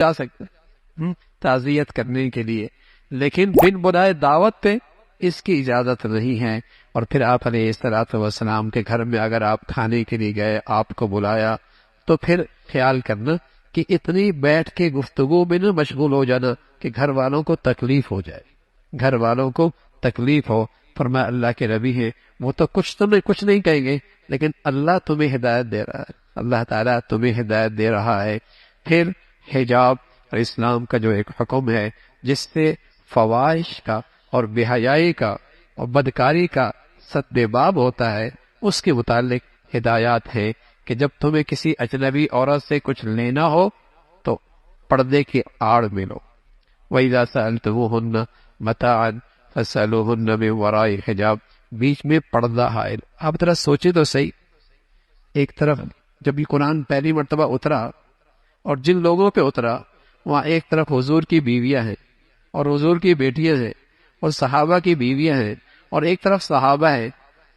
جا سکتے تعزیت کرنے کے لیے، لیکن بن بلائے دعوت پہ اس کی اجازت نہیں ہے۔ اور پھر آپ علیہ الصلوۃ والسلام کے گھر میں اگر آپ کھانے کے لیے گئے، آپ کو بلایا، تو پھر خیال کرنا کہ اتنی بیٹھ کے گفتگو میں نہ مشغول ہو جانا کہ گھر والوں کو تکلیف ہو جائے، گھر والوں کو تکلیف ہو۔ فرمایا اللہ کے نبی ہیں، وہ تو تمہیں کچھ نہیں کہیں گے، لیکن اللہ تمہیں ہدایت دے رہا ہے، اللہ تعالیٰ تمہیں ہدایت دے رہا ہے۔ پھر حجاب اور اسلام کا جو ایک حکم ہے جس سے فواحش کا اور بے حیائی کا اور بدکاری کا سد باب ہوتا ہے، اس کے متعلق ہدایات ہیں کہ جب تمہیں کسی اجنبی عورت سے کچھ لینا ہو تو پردے کی آڑ میں لو۔ وَإِذَا سَأَلْتُمُوهُنَّ مَتَاعًا فَاسْأَلُوهُنَّ مِنْ وَرَاءِ حِجَاب، بیچ میں پردہ حائل۔ آپ ذرا سوچیں تو صحیح، ایک طرف جب یہ قرآن پہلی مرتبہ اترا اور جن لوگوں پہ اترا وہاں ایک طرف حضور کی بیویاں ہیں اور حضور کی بیٹیاں ہیں اور صحابہ کی بیویاں ہیں اور ایک طرف صحابہ ہیں،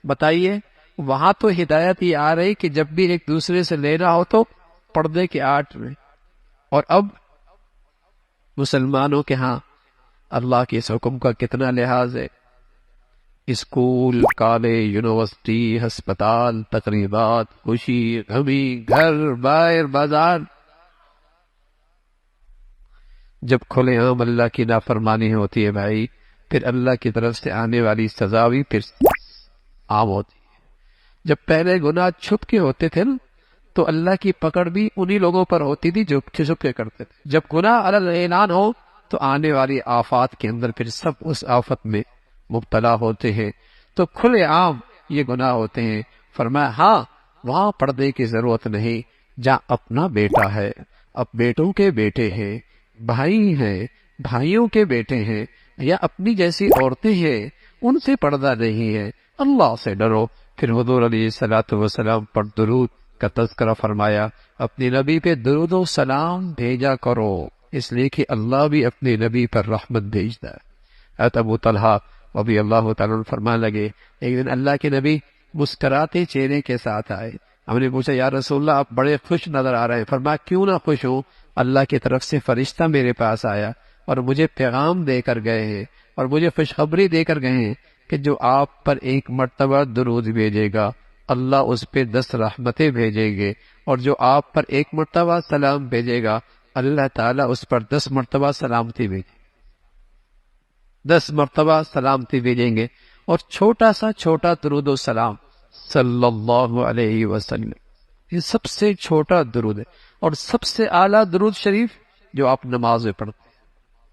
بتائیے وہاں تو ہدایت یہ آ رہی کہ جب بھی ایک دوسرے سے لینا ہو تو پردے کے آڑ میں، اور اب مسلمانوں کے ہاں اللہ کے اس حکم کا کتنا لحاظ ہے۔ اسکول، کالج، یونیورسٹی، ہسپتال، تقریبات، خوشی غمی، گھر باہر بازار، جب کھلے عام اللہ کی نافرمانی ہوتی ہے بھائی، پھر اللہ کی طرف سے آنے والی سزا بھی پھر عام ہوتی ہے۔ جب پہلے گناہ چھپ کے ہوتے تھے نا تو اللہ کی پکڑ بھی انہی لوگوں پر ہوتی تھی جو چھپ کے کرتے تھے، جب گناہ علی الاعلان ہو تو آنے والی آفات کے اندر پھر سب اس آفت میں مبتلا ہوتے ہیں۔ تو کھلے عام یہ گناہ ہوتے ہیں۔ فرمایا ہاں وہاں پردے کی ضرورت نہیں، جہاں اپنا بیٹا ہے، اب بیٹوں کے بیٹے ہیں، بھائی ہیں، بھائیوں کے بیٹے ہیں، یا اپنی جیسی عورتیں ہیں، ان سے پردہ نہیں ہے۔ اللہ سے ڈرو۔ پھر حضور علیہ الصلوۃ والسلام پر درود کا تذکرہ فرمایا، اپنے نبی پہ درود و سلام بھیجا کرو، اس لیے کہ اللہ بھی اپنے نبی پر رحمت بھیجتا ہے۔ حضرت ابو طلحہ رضی اللہ تعالیٰ عنہ فرمانے لگے، ایک دن اللہ کے نبی مسکراتے چہرے کے ساتھ آئے، ہم نے پوچھا یا رسول اللہ آپ بڑے خوش نظر آ رہے ہیں۔ فرمایا کیوں نہ خوش ہوں، اللہ کی طرف سے فرشتہ میرے پاس آیا اور مجھے پیغام دے کر گئے ہیں اور مجھے خوشخبری دے کر گئے ہیں کہ جو آپ پر ایک مرتبہ درود بھیجے گا اللہ اس پہ 10 رحمتیں بھیجیں گے، اور جو آپ پر ایک مرتبہ سلام بھیجے گا اللہ تعالیٰ اس پر 10 مرتبہ سلامتی بھیجے، 10 مرتبہ سلامتی بھیجیں گے۔ اور چھوٹا سا چھوٹا درود و سلام صلی اللہ علیہ وسلم، یہ سب سے چھوٹا درود ہے، اور سب سے اعلیٰ درود شریف جو آپ نماز میں پڑھتے ہیں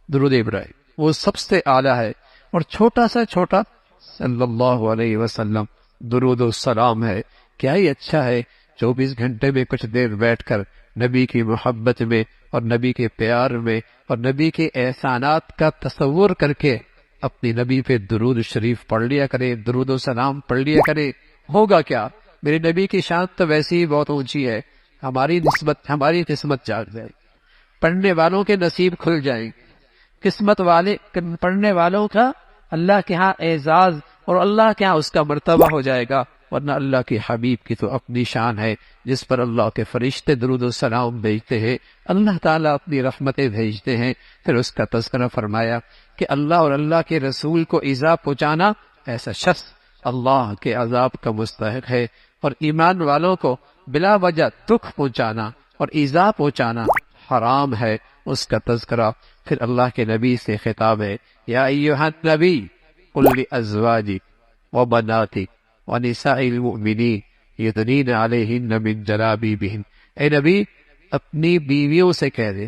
درود ابراہیم، وہ سب سے اعلیٰ ہے، اور چھوٹا سا چھوٹا صلی اللہ علیہ وسلم درود و سلام ہے۔ کیا ہی اچھا ہے 24 گھنٹے میں کچھ دیر بیٹھ کر نبی کی محبت میں اور نبی کے پیار میں اور نبی کے احسانات کا تصور کر کے اپنی نبی پہ درود شریف پڑھ لیا کرے، درود و سلام پڑھ لیا کرے۔ ہوگا کیا، میرے نبی کی شان تو ویسے ہی بہت اونچی ہے، ہماری قسمت جاگ جائے گی، پڑھنے والوں کے نصیب کھل جائیں گے، قسمت والے پڑھنے والوں کا اللہ کے ہاں اعزاز اور اللہ کے ہاں اس کا مرتبہ ہو جائے گا۔ ورنہ اللہ کے حبیب کی تو اپنی شان ہے جس پر اللہ کے فرشتے درود و سلام بھیجتے ہیں، اللہ تعالیٰ اپنی رحمتیں بھیجتے ہیں۔ پھر اس کا تذکرہ فرمایا کہ اللہ اور اللہ کے رسول کو ایذا پہنچانا، ایسا شخص اللہ کے عذاب کا مستحق ہے، اور ایمان والوں کو بلا وجہ دکھ پہنچانا اور ایذا پہنچانا حرام ہے، اس کا تذکرہ۔ پھر اللہ کے نبی سے خطاب ہے، یا ایھا النبی قل لازواجک وبناتک ونساء المؤمنین یدنین علیہن من جلابیبہن، اے نبی اپنی بیویوں سے کہہ دے،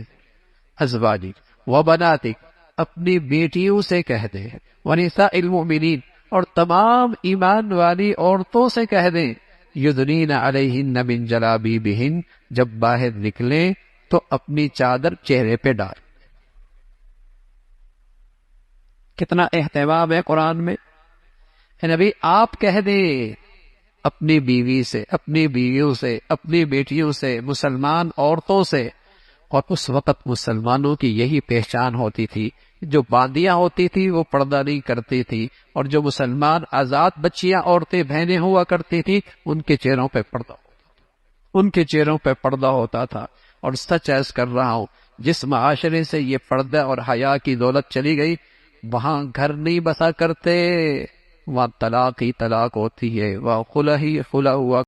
ازواجک وبناتک اپنی بیٹیوں سے کہہ دے، ونساء المؤمنین اور تمام ایمان والی عورتوں سے کہہ دیں، یدنین علیہن من جلابیبہن جب باہر نکلیں تو اپنی چادر چہرے پہ ڈال۔ کتنا اہتمام ہے قرآن میں۔ اے نبی آپ کہہ دیں اپنی بیوی سے، اپنی بیویوں سے، اپنی بیٹیوں سے، مسلمان عورتوں سے۔ اور اس وقت مسلمانوں کی یہی پہچان ہوتی تھی، جو باندیاں ہوتی تھی وہ پردہ نہیں کرتی تھی، اور جو مسلمان آزاد بچیاں عورتیں بہنیں ہوا کرتی تھی ان کے چہروں پہ پردہ ہوتا تھا، ان کے چہروں پہ پردہ ہوتا تھا۔ اور سچ ایس کر رہا ہوں، جس معاشرے سے یہ پردہ اور حیا کی دولت چلی گئی وہاں گھر نہیں بسا کرتے، وہاں طلاق ہی طلاق ہوتی ہے، وہاں خلا ہی خلا ہوا